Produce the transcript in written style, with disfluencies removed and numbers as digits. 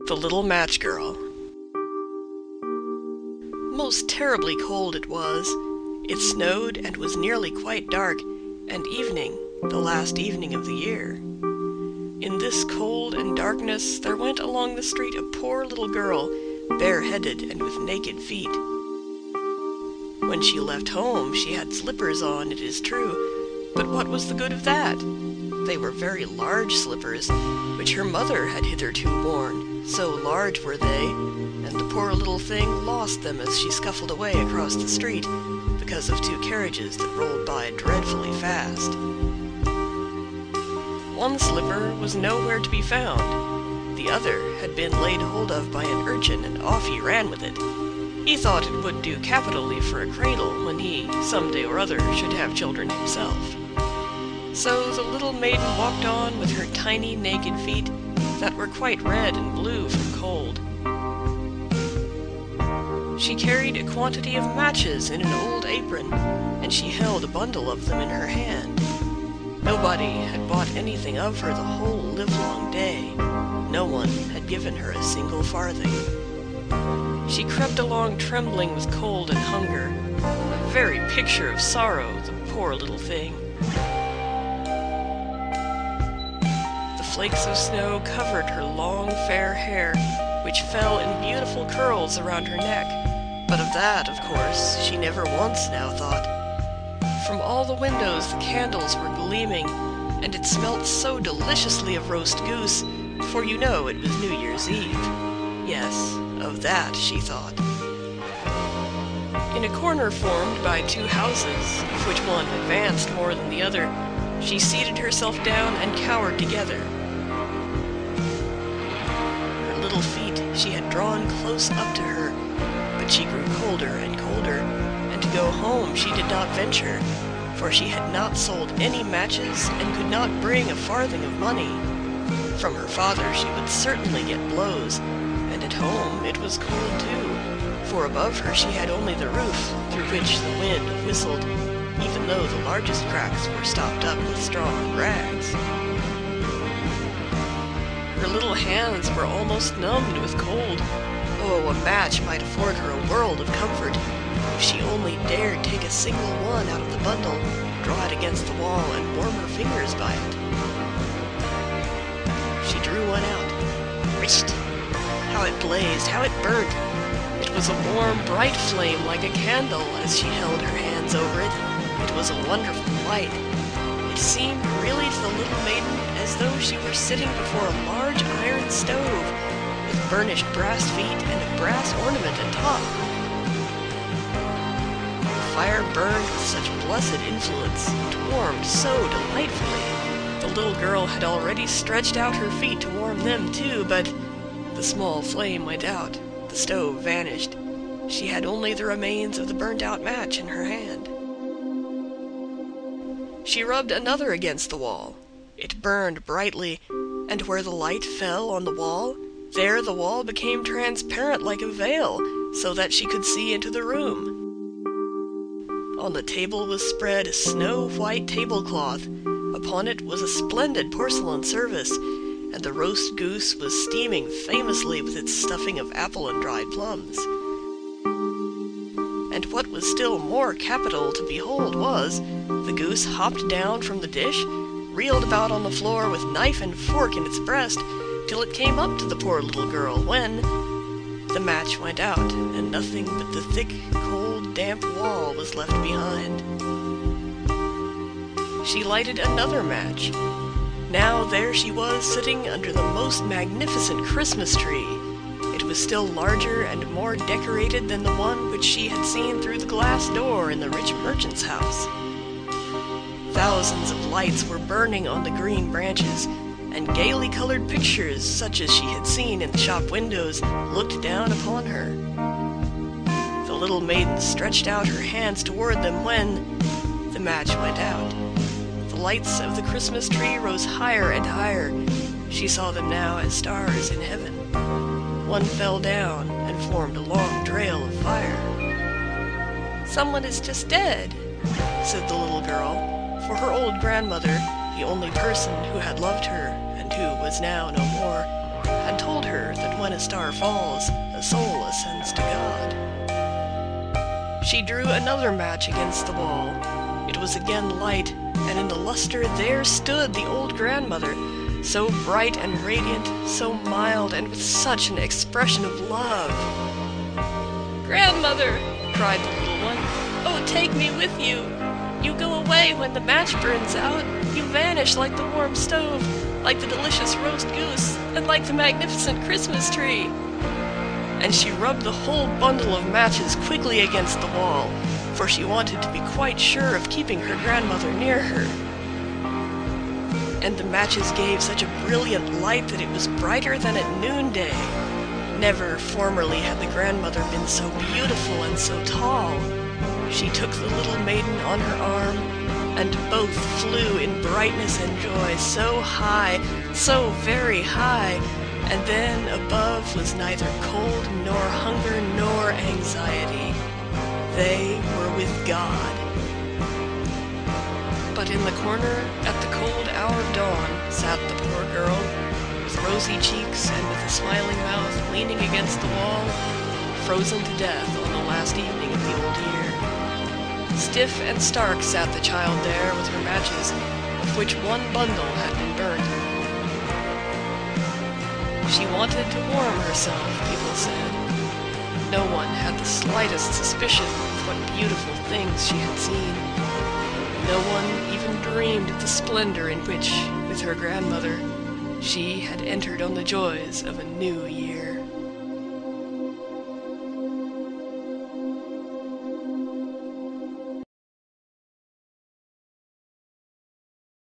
The Little Match Girl. Most terribly cold it was. It snowed and was nearly quite dark, and evening, the last evening of the year. In this cold and darkness there went along the street a poor little girl, bareheaded and with naked feet. When she left home she had slippers on, it is true, but what was the good of that? They were very large slippers, which her mother had hitherto worn, so large were they, and the poor little thing lost them as she scuffled away across the street, because of two carriages that rolled by dreadfully fast. One slipper was nowhere to be found. The other had been laid hold of by an urchin, and off he ran with it. He thought it would do capitally for a cradle when he, some day or other, should have children himself. So the little maiden walked on with her tiny naked feet that were quite red and blue from cold. She carried a quantity of matches in an old apron, and she held a bundle of them in her hand. Nobody had bought anything of her the whole livelong day. No one had given her a single farthing. She crept along trembling with cold and hunger, a very picture of sorrow, the poor little thing. Flakes of snow covered her long fair hair, which fell in beautiful curls around her neck, but of that, of course, she never once now thought. From all the windows the candles were gleaming, and it smelt so deliciously of roast goose, for you know it was New Year's Eve. Yes, of that she thought. In a corner formed by two houses, of which one advanced more than the other, she seated herself down and cowered together. Little feet she had drawn close up to her, but she grew colder and colder, and to go home she did not venture, for she had not sold any matches and could not bring a farthing of money. From her father she would certainly get blows, and at home it was cold too, for above her she had only the roof, through which the wind whistled, even though the largest cracks were stopped up with straw and rags. Her little hands were almost numbed with cold. Oh, a match might afford her a world of comfort, if she only dared take a single one out of the bundle, draw it against the wall, and warm her fingers by it. She drew one out. Whisht! How it blazed, how it burnt! It was a warm, bright flame like a candle as she held her hands over it. It was a wonderful light. It seemed really to the little maiden as though she were sitting before a large iron stove, with burnished brass feet and a brass ornament atop. The fire burned with such blessed influence, it warmed so delightfully. The little girl had already stretched out her feet to warm them too, but the small flame went out, the stove vanished. She had only the remains of the burnt-out match in her hand. She rubbed another against the wall. It burned brightly, and where the light fell on the wall, there the wall became transparent like a veil, so that she could see into the room. On the table was spread a snow-white tablecloth. Upon it was a splendid porcelain service, and the roast goose was steaming famously with its stuffing of apple and dried plums. And what was still more capital to behold was, the goose hopped down from the dish, reeled about on the floor with knife and fork in its breast, till it came up to the poor little girl, when the match went out, and nothing but the thick, cold, damp wall was left behind. She lighted another match. Now there she was sitting under the most magnificent Christmas tree. It was still larger and more decorated than the one which she had seen through the glass door in the rich merchant's house. Thousands of lights were burning on the green branches, and gaily colored pictures, such as she had seen in the shop windows, looked down upon her. The little maiden stretched out her hands toward them when the match went out. The lights of the Christmas tree rose higher and higher. She saw them now as stars in heaven. One fell down and formed a long trail of fire. "Someone is just dead," said the little girl, for her old grandmother, the only person who had loved her and who was now no more, had told her that when a star falls, a soul ascends to God. She drew another match against the wall. It was again light, and in the luster there stood the old grandmother, so bright and radiant, so mild, and with such an expression of love. "Grandmother," cried the little one, "oh, take me with you. You go away when the match burns out. You vanish like the warm stove, like the delicious roast goose, and like the magnificent Christmas tree." And she rubbed the whole bundle of matches quickly against the wall, for she wanted to be quite sure of keeping her grandmother near her. And the matches gave such a brilliant light that it was brighter than at noonday. Never formerly had the grandmother been so beautiful and so tall. She took the little maiden on her arm, and both flew in brightness and joy so high, so very high, and then above was neither cold nor hunger nor anxiety. They were with God. But in the corner, at the cold hour of dawn, sat the poor girl, with rosy cheeks and with a smiling mouth, leaning against the wall, frozen to death on the last evening of the old year. Stiff and stark sat the child there with her matches, of which one bundle had been burnt. She wanted to warm herself, people said. No one had the slightest suspicion of what beautiful things she had seen. No one even dreamed of the splendor in which, with her grandmother, she had entered on the joys of a new year.